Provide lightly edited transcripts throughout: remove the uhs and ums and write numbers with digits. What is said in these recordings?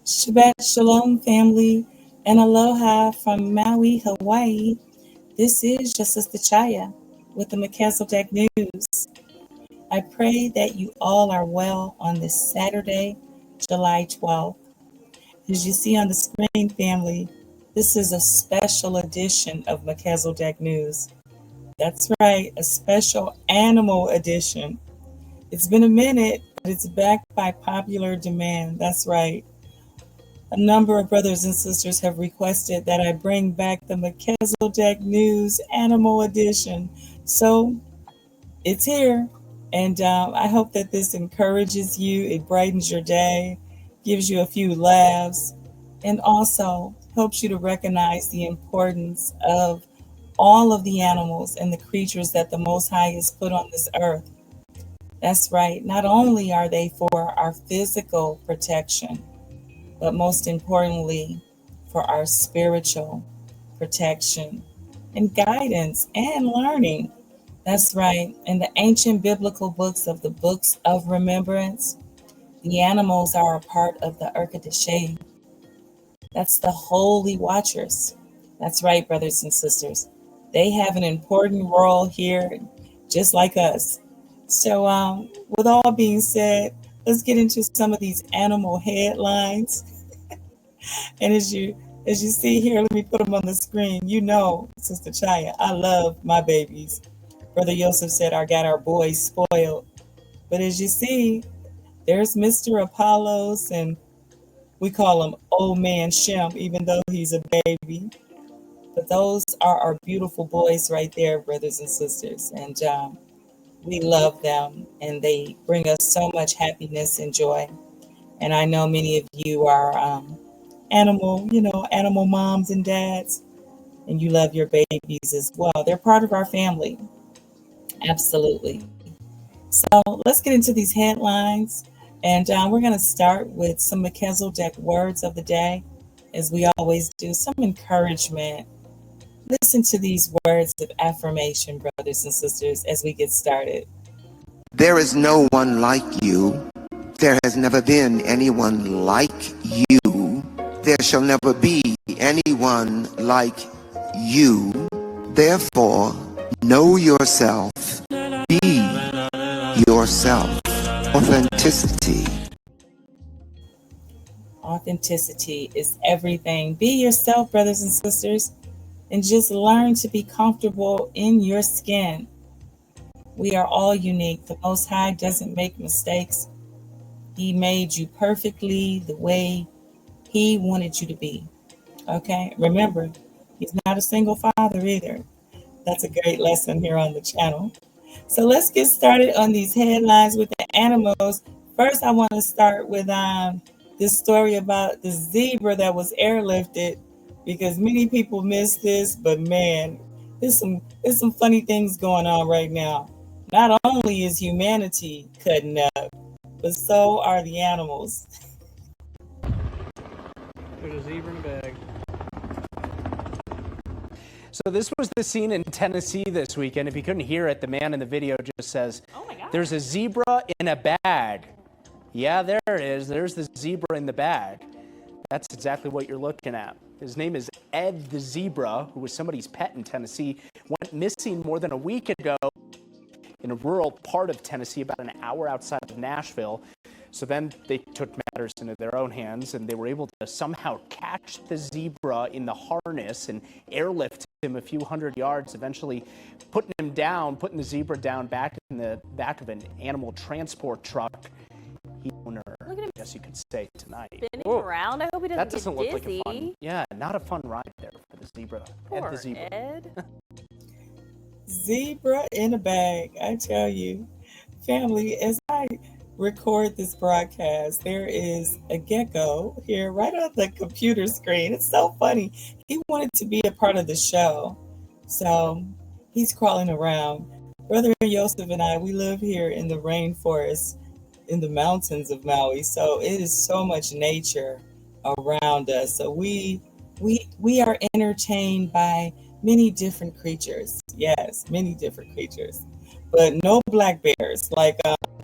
Shabbat Shalom, family, and aloha from Maui, Hawaii. This is your Sistah ChaYah with the Melchizedek News. I pray that you all are well on this Saturday, July 12th. As you see on the screen, family, this is a special edition of Melchizedek News. That's right, a special animal edition. It's been a minute, but it's back by popular demand. That's right. A number of brothers and sisters have requested that I bring back the Melchizedek News Animal Edition. So it's here. And I hope that this encourages you, it brightens your day, gives you a few laughs, and also helps you to recognize the importance of all of the animals and the creatures that the Most High has put on this earth. That's right. Not only are they for our physical protection, but most importantly, for our spiritual protection and guidance and learning. That's right. In the ancient biblical books of the Books of Remembrance, the animals are a part of the Urkadishe. That's the holy watchers. That's right, brothers and sisters. They have an important role here, just like us. So, with all being said, let's get into some of these animal headlines. And as you see here, let me put them on the screen. You know, Sistah ChaYah, I love my babies. Brother Yosef said, I got our boys spoiled. But as you see, there's Mr. Apollos, and we call him Old Man Shem, even though he's a baby. But those are our beautiful boys right there, brothers and sisters. And we love them, and they bring us so much happiness and joy. And I know many of you are animal moms and dads, and you love your babies as well. They're part of our family. Absolutely. So let's get into these headlines. And we're going to start with some Melchizedek words of the day, as we always do, some encouragement. Listen to these words of affirmation, brothers and sisters, as we get started. There is no one like you. There has never been anyone like you. There shall never be anyone like you. Therefore, know yourself. Be yourself. Authenticity. Authenticity is everything. Be yourself, brothers and sisters, and just learn to be comfortable in your skin. We are all unique. The Most High doesn't make mistakes. He made you perfectly the way He wanted you to be. Okay? Remember, He's not a single father either. That's a great lesson here on the channel. So let's get started on these headlines with the animals. First, I want to start with this story about the zebra that was airlifted, because many people miss this, but man, there's some funny things going on right now. Not only is humanity cutting up, but so are the animals. There's a zebra in a bag. So this was the scene in Tennessee this weekend. If you couldn't hear it, the man in the video just says, "Oh my God, there's a zebra in a bag." Yeah, there it is. There's the zebra in the bag. That's exactly what you're looking at. His name is Ed the Zebra, who was somebody's pet in Tennessee, went missing more than a week ago in a rural part of Tennessee, about an hour outside of Nashville. So then they took matters into their own hands, and they were able to somehow catch the zebra in the harness and airlift him a few hundred yards, eventually putting the zebra down back in the back of an animal transport truck. Owner, I guess you could say, tonight. Spinning around. I hope he doesn't That doesn't get look dizzy. like a fun. Yeah, not a fun ride there for the zebra. Poor Ed the zebra. Ed. Zebra in a bag, I tell you. Family, as I record this broadcast, there is a gecko here right on the computer screen. It's so funny. He wanted to be a part of the show, so he's crawling around. Brother Yosef and I, we live here in the rainforest in the mountains of Maui, so it is so much nature around us. So we are entertained by many different creatures. Yes, many different creatures, but no black bears like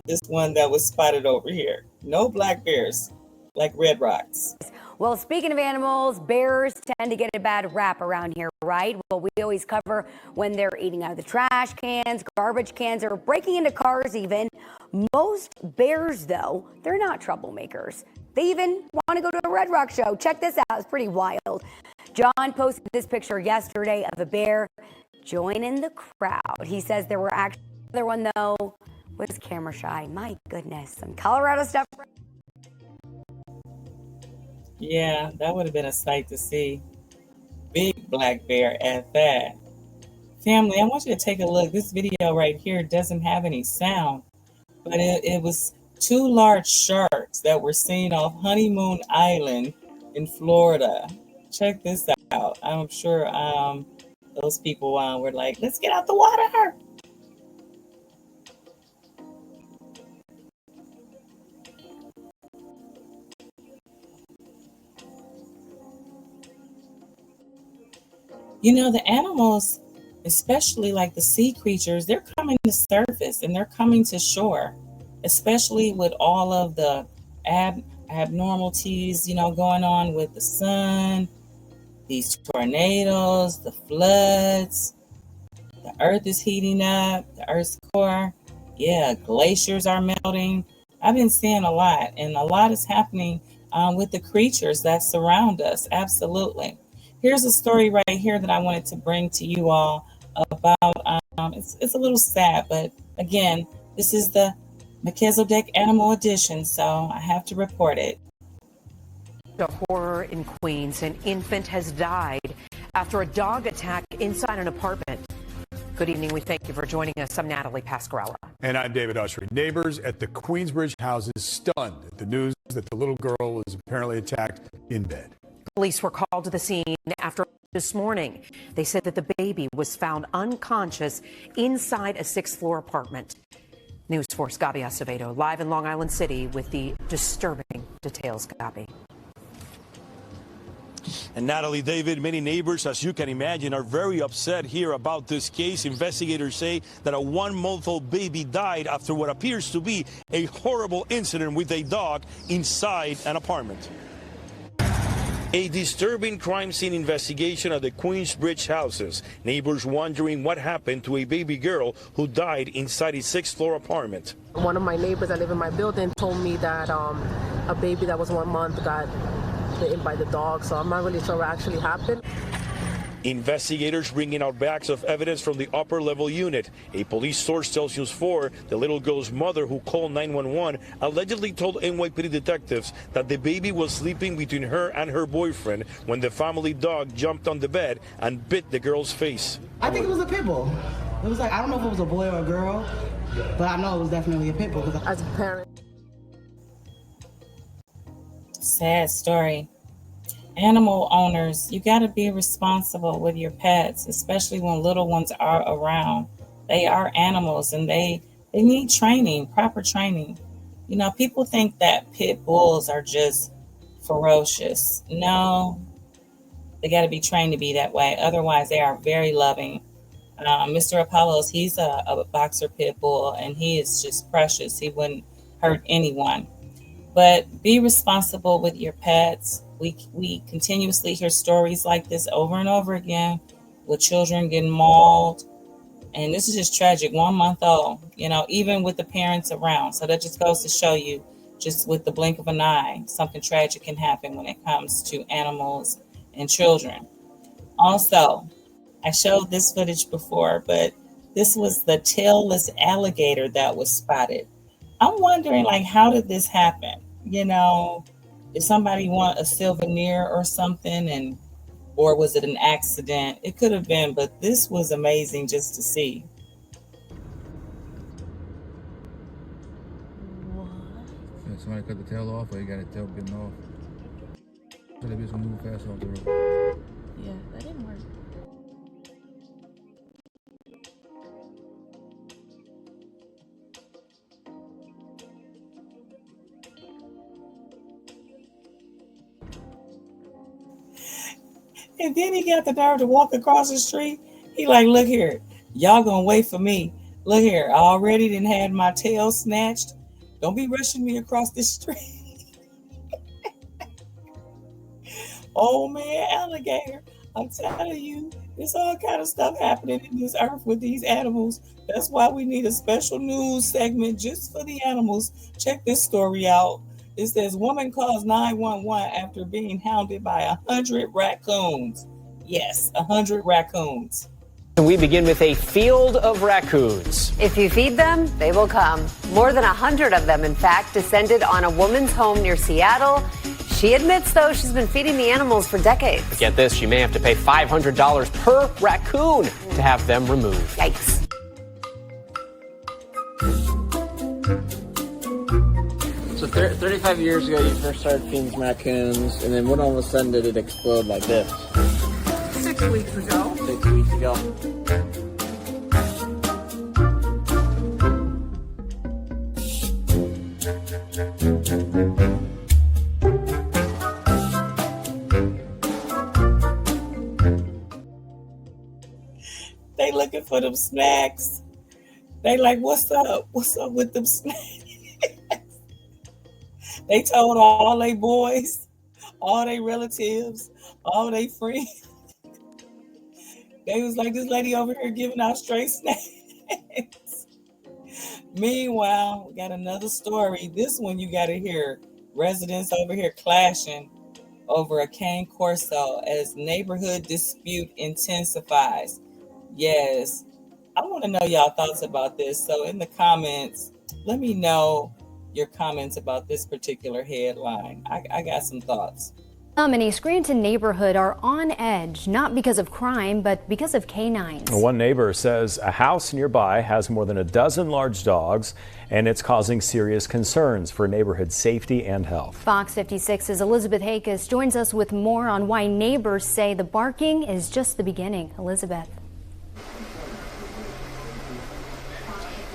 this one that was spotted over here. No black bears. like red rocks. Well, speaking of animals, bears tend to get a bad rap around here, right? Well, we always cover when they're eating out of the trash cans, garbage cans, or breaking into cars even. Most bears, though, they're not troublemakers. They even want to go to a Red Rock show. Check this out. It's pretty wild. John posted this picture yesterday of a bear joining the crowd. He says there were actually another one, though, was camera shy. My goodness, some Colorado stuff. Yeah, that would have been a sight to see. Big black bear at that. Family, I want you to take a look. This video right here doesn't have any sound, but it was two large sharks that were seen off Honeymoon Island in Florida. Check this out. I'm sure those people were like, let's get out the water. You know, the animals, especially like the sea creatures, they're coming to surface and they're coming to shore, especially with all of the abnormalities, you know, going on with the sun, these tornadoes, the floods, the earth is heating up, the earth's core. Yeah, glaciers are melting. I've been seeing a lot, and a lot is happening with the creatures that surround us. Absolutely. Here's a story right here that I wanted to bring to you all about. It's a little sad, but again, this is the Melchizedek Animal Edition, so I have to report it. A horror in Queens. An infant has died after a dog attack inside an apartment. Good evening. We thank you for joining us. I'm Natalie Pascarella. And I'm David Ushery. Neighbors at the Queensbridge houses stunned at the news that the little girl was apparently attacked in bed. Police were called to the scene after this morning. They said that the baby was found unconscious inside a sixth-floor apartment. News 4's Gabi Acevedo live in Long Island City with the disturbing details. Gabi. And Natalie, David, many neighbors, as you can imagine, are very upset here about this case. Investigators say that a 1-month-old baby died after what appears to be a horrible incident with a dog inside an apartment. A disturbing crime scene investigation at the Queensbridge houses. Neighbors wondering what happened to a baby girl who died inside a sixth-floor apartment. One of my neighbors that live in my building told me that a baby that was 1 month got bitten by the dog, so I'm not really sure what actually happened. Investigators bringing out bags of evidence from the upper level unit. A police source tells News 4 the little girl's mother, who called 911, allegedly told NYPD detectives that the baby was sleeping between her and her boyfriend when the family dog jumped on the bed and bit the girl's face. I think it was a pit bull. It was like, I don't know if it was a boy or a girl, but I know it was definitely a pit bull. As a parent. Sad story. Animal owners, you got to be responsible with your pets, especially when little ones are around. They are animals and they need training, proper training. You know, people think that pit bulls are just ferocious. No, they got to be trained to be that way. Otherwise, they are very loving. Mr. Apollos, he's a boxer pit bull and he is just precious. He wouldn't hurt anyone. But be responsible with your pets. We continuously hear stories like this over and over again with children getting mauled. And this is just tragic. 1 month old, you know, even with the parents around. So that just goes to show you, just with the blink of an eye, something tragic can happen when it comes to animals and children. Also, I showed this footage before, but this was the tailless alligator that was spotted. I'm wondering, like, how did this happen? You know, did somebody want a souvenir or something, or was it an accident? It could have been, but this was amazing just to see. Yeah, somebody cut the tail off, or you got a tail bitten off. So they just move fast off the road. Yeah, that didn't work. And then he got the nerve to walk across the street. He like, look here, y'all gonna wait for me. Look here, I already done had my tail snatched. Don't be rushing me across the street. old man alligator. I'm telling you, there's all kind of stuff happening in this earth with these animals. That's why we need a special news segment just for the animals. Check this story out. It says, woman calls 911 after being hounded by 100 raccoons. Yes, 100 raccoons. We begin with a field of raccoons. If you feed them, they will come. More than 100 of them, in fact, descended on a woman's home near Seattle. She admits, though, she's been feeding the animals for decades. But get this, she may have to pay $500 per raccoon to have them removed. Yikes. So 35 years ago, you first started feeding raccoons, and then when all of a sudden did it explode like this? 6 weeks ago. 6 weeks ago. They looking for them snacks. They like, what's up? What's up with them snacks? They told all they boys, all they relatives, all they friends. They was like, this lady over here giving out straight snacks. Meanwhile, we got another story. This one you got to hear. Residents over here clashing over a cane corso as neighborhood dispute intensifies. Yes, I want to know y'all thoughts about this. So in the comments, let me know your comments about this particular headline. I got some thoughts. Some in a Scranton neighborhood are on edge, not because of crime, but because of canines. One neighbor says a house nearby has more than a dozen large dogs, and it's causing serious concerns for neighborhood safety and health. Fox 56's Elizabeth Hakes joins us with more on why neighbors say the barking is just the beginning. Elizabeth.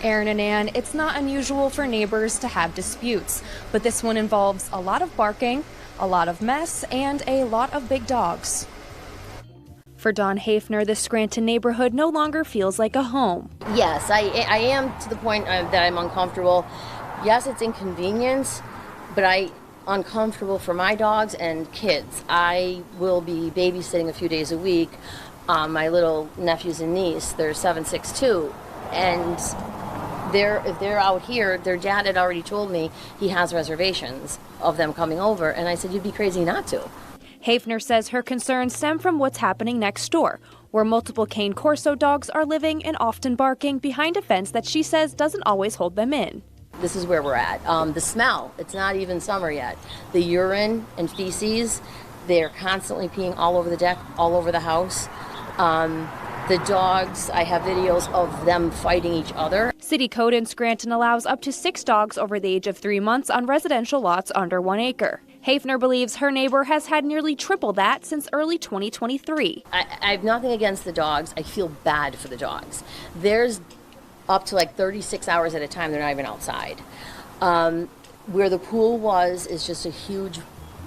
Aaron and Ann, it's not unusual for neighbors to have disputes, but this one involves a lot of barking, a lot of mess, and a lot of big dogs. For Dawn Hafner, the Scranton neighborhood no longer feels like a home. Yes, I am to the point that I'm uncomfortable. Yes, it's inconvenience, but I'm uncomfortable for my dogs and kids. I will be babysitting a few days a week. My little nephews and niece, they're 7, 6, 2, and if they're out here, their dad had already told me he has reservations of them coming over, and I said, you'd be crazy not to. Hafner says her concerns stem from what's happening next door, where multiple cane corso dogs are living and often barking behind a fence that she says doesn't always hold them in. This is where we're at. The smell, it's not even summer yet. The urine and feces, they're constantly peeing all over the deck, all over the house. The dogs, I have videos of them fighting each other. City code in Scranton allows up to 6 dogs over the age of 3 months on residential lots under 1 acre. Hafner believes her neighbor has had nearly triple that since early 2023. I have nothing against the dogs. I feel bad for the dogs. There's up to like 36 hours at a time they're not even outside. Where the pool was is just a huge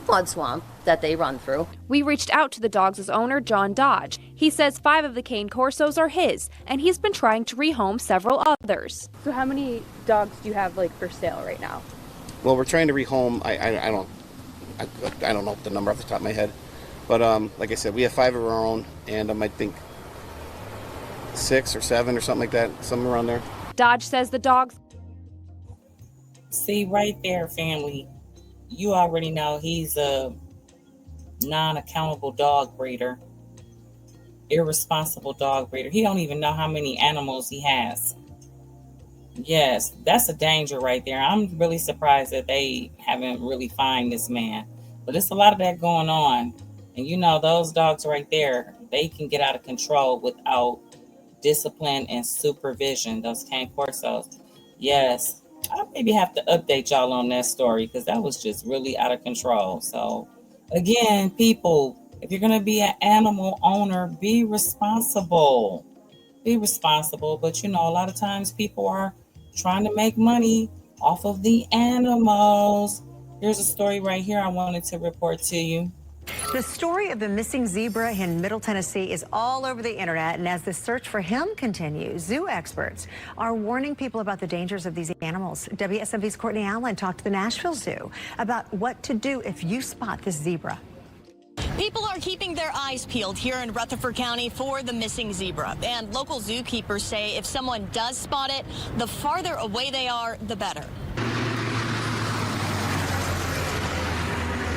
flood swamp that they run through. We reached out to the dogs' owner, John Dodge. He says 5 of the cane corsos are his, and he's been trying to rehome several others. So how many dogs do you have for sale right now? Well, we're trying to rehome. I don't know the number off the top of my head, but like I said, we have 5 of our own, and I think 6 or 7 or something like that, somewhere around there. Dodge says the dogs. See right there, family. You already know he's a non-accountable dog breeder, irresponsible dog breeder. He don't even know how many animals he has. Yes, that's a danger right there. I'm really surprised that they haven't really found this man. But it's a lot of that going on. And you know, those dogs right there, they can get out of control without discipline and supervision. Those cane corsos. Yes. I maybe have to update y'all on that story because that was just really out of control. So again, people, if you're going to be an animal owner, be responsible. Be responsible. But you know, a lot of times people are trying to make money off of the animals. Here's a story right here I wanted to report to you. The story of the missing zebra in Middle Tennessee is all over the internet, and as the search for him continues, zoo experts are warning people about the dangers of these animals. WSMV's Courtney Allen talked to the Nashville Zoo about what to do if you spot this zebra. People are keeping their eyes peeled here in Rutherford County for the missing zebra. And local zookeepers say if someone does spot it, the farther away they are, the better.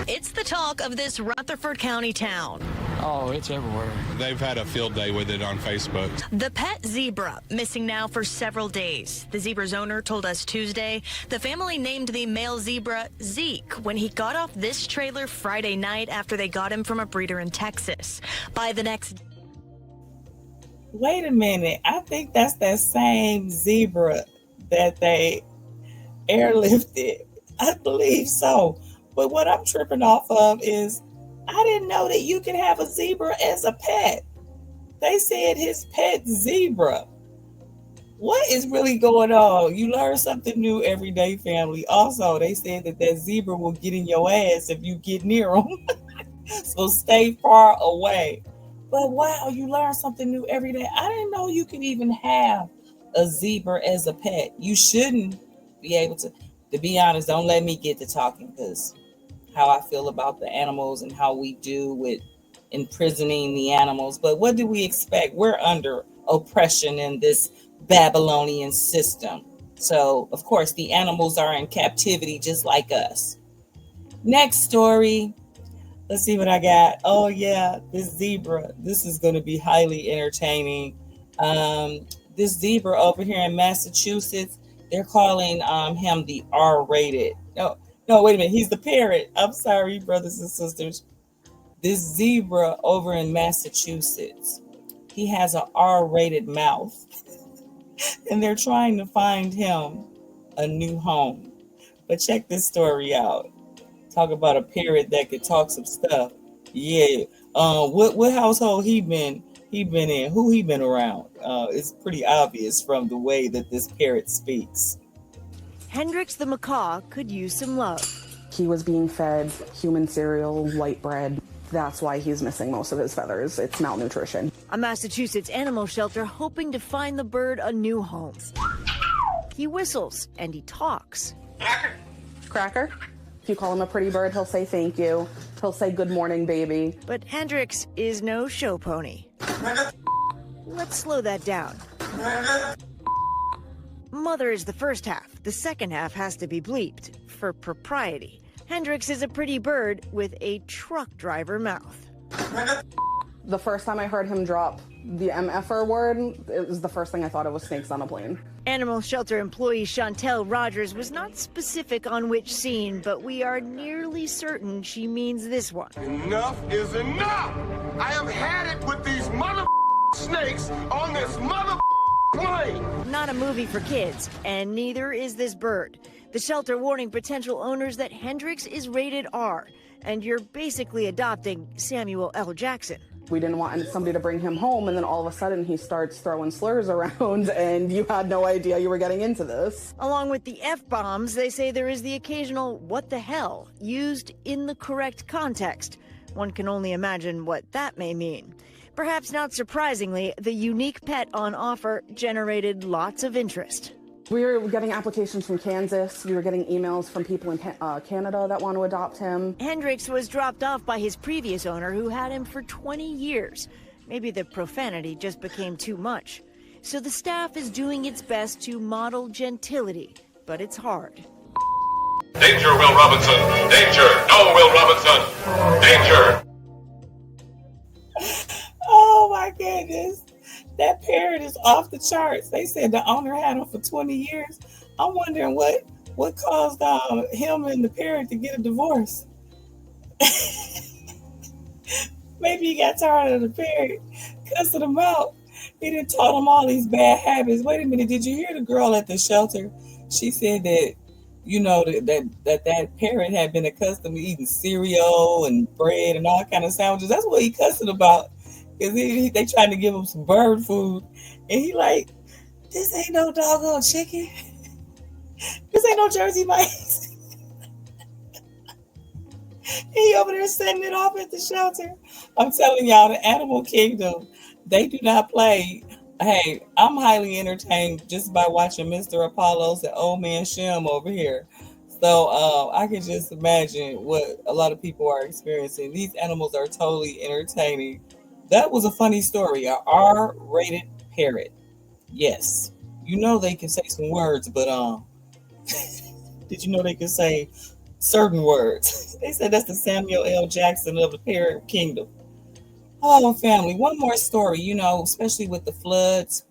It's the talk of this Rutherford County town. Oh, it's everywhere. They've had a field day with it on Facebook. The pet zebra, missing now for several days. The zebra's owner told us Tuesday the family named the male zebra Zeke when he got off this trailer Friday night after they got him from a breeder in Texas. By the next... Wait a minute. I think that's that same zebra that they airlifted. I believe so. But what I'm tripping off of is I didn't know that you can have a zebra as a pet. They said his pet zebra. What is really going on? You learn something new every day, family. Also, they said that zebra will get in your ass if you get near them. So stay far away. But wow, you learn something new every day. I didn't know you could even have a zebra as a pet. You shouldn't be able to. To be honest, don't let me get to talking because how I feel about the animals and how we do with imprisoning the animals. But what do we expect? We're under oppression in this Babylonian system. So, of course, the animals are in captivity just like us. Next story. Let's see what I got. Oh, yeah, this zebra. This is going to be highly entertaining. This zebra over here in Massachusetts, they're calling him the R-rated. No, wait a minute. He's the parrot. I'm sorry, brothers and sisters. This zebra over in Massachusetts, he has an R-rated mouth. And they're trying to find him a new home. But check this story out. Talk about a parrot that could talk some stuff. Yeah. What household he been in? Who he been around? It's pretty obvious from the way that this parrot speaks. Hendrix the macaw could use some love. He was being fed human cereal, white bread. That's why he's missing most of his feathers. It's malnutrition. A Massachusetts animal shelter hoping to find the bird a new home. He whistles and he talks. Cracker. If you call him a pretty bird, he'll say thank you. He'll say good morning, baby. But Hendrix is no show pony. Let's slow that down. Mother is the first half. The second half has to be bleeped for propriety. Hendrix is a pretty bird with a truck driver mouth. The first time I heard him drop the MFR word, it was the first thing I thought it was snakes on a plane. Animal shelter employee Chantel Rogers was not specific on which scene, but we are nearly certain she means this one. Enough is enough! I have had it with these mother snakes on this mother plane! Not a movie for kids, and neither is this bird. The shelter warning potential owners that Hendrix is rated R, and you're basically adopting Samuel L. Jackson. We didn't want somebody to bring him home, and then all of a sudden he starts throwing slurs around, and you had no idea you were getting into this. Along with the F-bombs, they say there is the occasional what the hell used in the correct context. One can only imagine what that may mean. Perhaps not surprisingly, the unique pet on offer generated lots of interest. We were getting applications from Kansas. We were getting emails from people in Canada that want to adopt him. Hendrix was dropped off by his previous owner who had him for 20 years. Maybe the profanity just became too much. So the staff is doing its best to model gentility, but it's hard. Danger, Will Robinson! Danger! No, Will Robinson! Danger! Oh my goodness. That parrot is off the charts. They said the owner had him for 20 years. I'm wondering what caused him and the parrot to get a divorce. Maybe he got tired of the parrot, cussing him out. He done taught him all these bad habits. Wait a minute, did you hear the girl at the shelter? She said that, you know, that parrot had been accustomed to eating cereal and bread and all kind of sandwiches. That's what he cussing about. Because they trying to give him some bird food. And he like, this ain't no doggone chicken. This ain't no Jersey mice. He over there setting it off at the shelter. I'm telling y'all, the animal kingdom, they do not play. Hey, I'm highly entertained just by watching Mr. Apollos and Old Man Shem over here. So I can just imagine what a lot of people are experiencing. These animals are totally entertaining. That was a funny story. A R-rated parrot. Yes. You know they can say some words, but did you know they can say certain words? They said that's the Samuel L. Jackson of the parrot kingdom. Oh, family. One more story, especially with the floods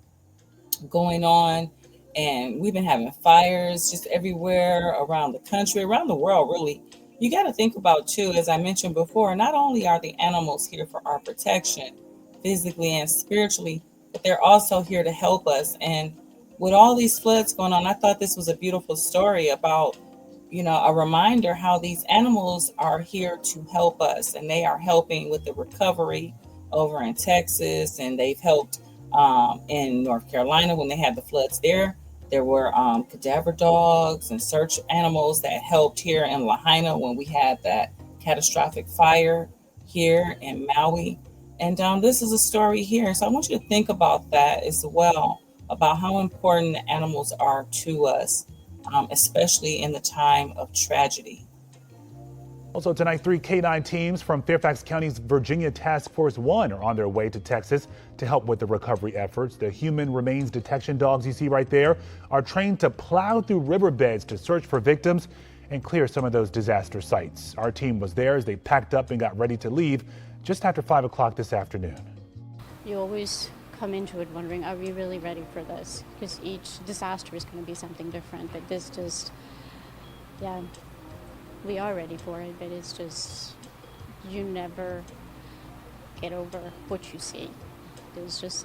going on. And we've been having fires just everywhere around the country, around the world, really. You got to think about, too, as I mentioned before, not only are the animals here for our protection, physically and spiritually, but they're also here to help us. And with all these floods going on, I thought this was a beautiful story about, a reminder how these animals are here to help us. And they are helping with the recovery over in Texas, and they've helped in North Carolina when they had the floods there. There were cadaver dogs and search animals that helped here in Lahaina when we had that catastrophic fire here in Maui. And this is a story here. So I want you to think about that as well, about how important the animals are to us, especially in the time of tragedy. Also tonight, 3 K-9 teams from Fairfax County's Virginia Task Force 1 are on their way to Texas to help with the recovery efforts. The human remains detection dogs you see right there are trained to plow through riverbeds to search for victims and clear some of those disaster sites. Our team was there as they packed up and got ready to leave just after 5 o'clock this afternoon. You always come into it wondering, are we really ready for this? Because each disaster is going to be something different, but this just, we are ready for it, but it's just, you never get over what you see. There's just,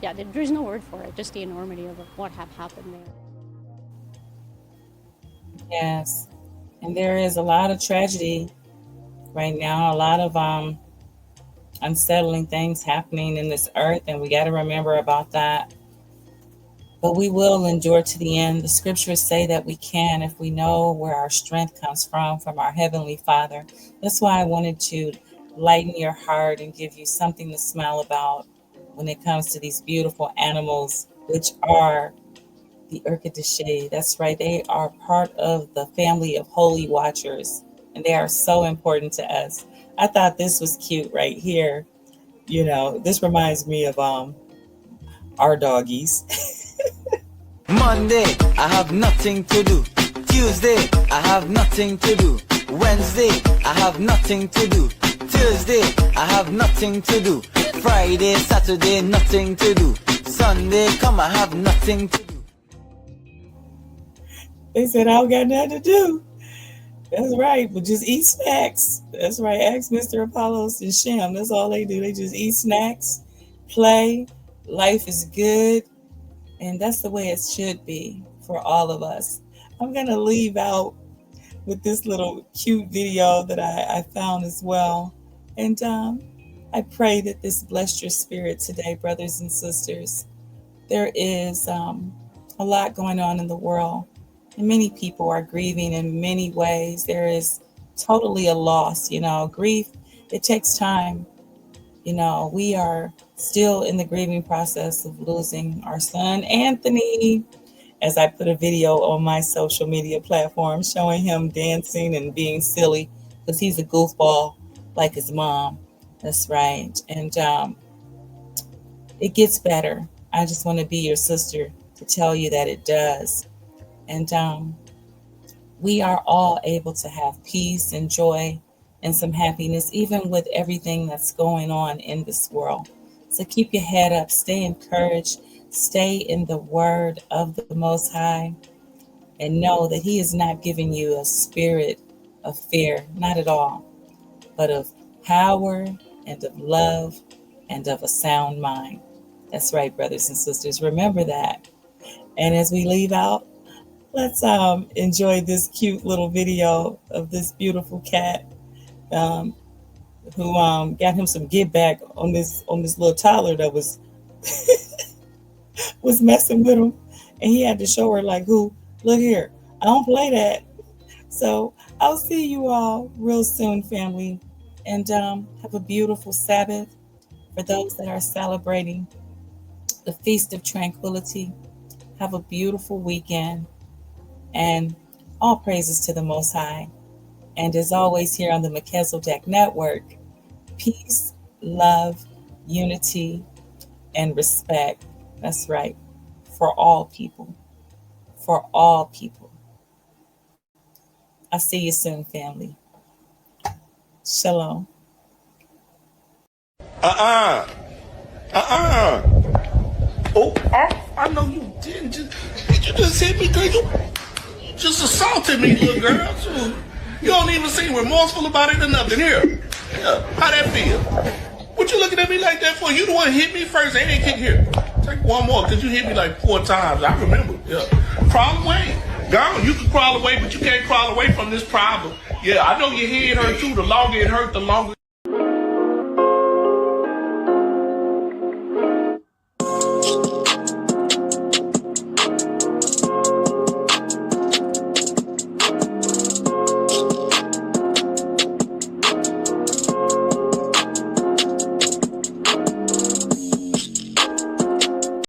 there's no word for it, just the enormity of what have happened there. Yes, and there is a lot of tragedy right now, a lot of unsettling things happening in this earth, and we got to remember about that. But we will endure to the end. The scriptures say that we can if we know where our strength comes from our Heavenly Father. That's why I wanted to lighten your heart and give you something to smile about when it comes to these beautiful animals, which are the Urkadishe. That's right. They are part of the family of holy watchers, and they are so important to us. I thought this was cute right here. This reminds me of our doggies. Monday, I have nothing to do. Tuesday, I have nothing to do. Wednesday, I have nothing to do. Thursday, I have nothing to do. Friday, Saturday, nothing to do. Sunday, come, I have nothing to do. They said, I don't got nothing to do. That's right, but just eat snacks. That's right, ask Mr. Apollos and Shem. That's all they do. They just eat snacks, play. Life is good. And that's the way it should be for all of us. I'm going to leave out with this little cute video that I found as well. And I pray that this blessed your spirit today, brothers and sisters. There is a lot going on in the world, and many people are grieving in many ways. There is totally a loss, grief. It takes time. We are still in the grieving process of losing our son, Anthony, as I put a video on my social media platform showing him dancing and being silly because he's a goofball like his mom. That's right. And it gets better. I just want to be your sister to tell you that it does. And we are all able to have peace and joy and some happiness, even with everything that's going on in this world. So keep your head up, stay encouraged, stay in the word of the Most High, and know that He is not giving you a spirit of fear, not at all, but of power and of love and of a sound mind. That's right, brothers and sisters. Remember that. And as we leave out, let's enjoy this cute little video of this beautiful cat who got him some get back on this little toddler that was was messing with him, and he had to show her like, "Who? Look here, I don't play that." So I'll see you all real soon, family, and have a beautiful Sabbath. For those that are celebrating the Feast of Tranquility, have a beautiful weekend, and All praises to the Most High. And as always here on the Melchizedek Network, peace, love, unity, and respect. That's right. For all people. For all people. I'll see you soon, family. Shalom. Oh, I know you didn't. Did you just hit me, girl? You just assaulted me, little girl. So you don't even seem remorseful about it or nothing. Here. Yeah. How that feel? What you looking at me like that for? You the one hit me first. They ain't kick here. Take one more, because you hit me like 4 times. I remember. Yeah. Crawl away. Gone. You can crawl away, but you can't crawl away from this problem. Yeah, I know your head hurt too. The longer it hurt, the longer.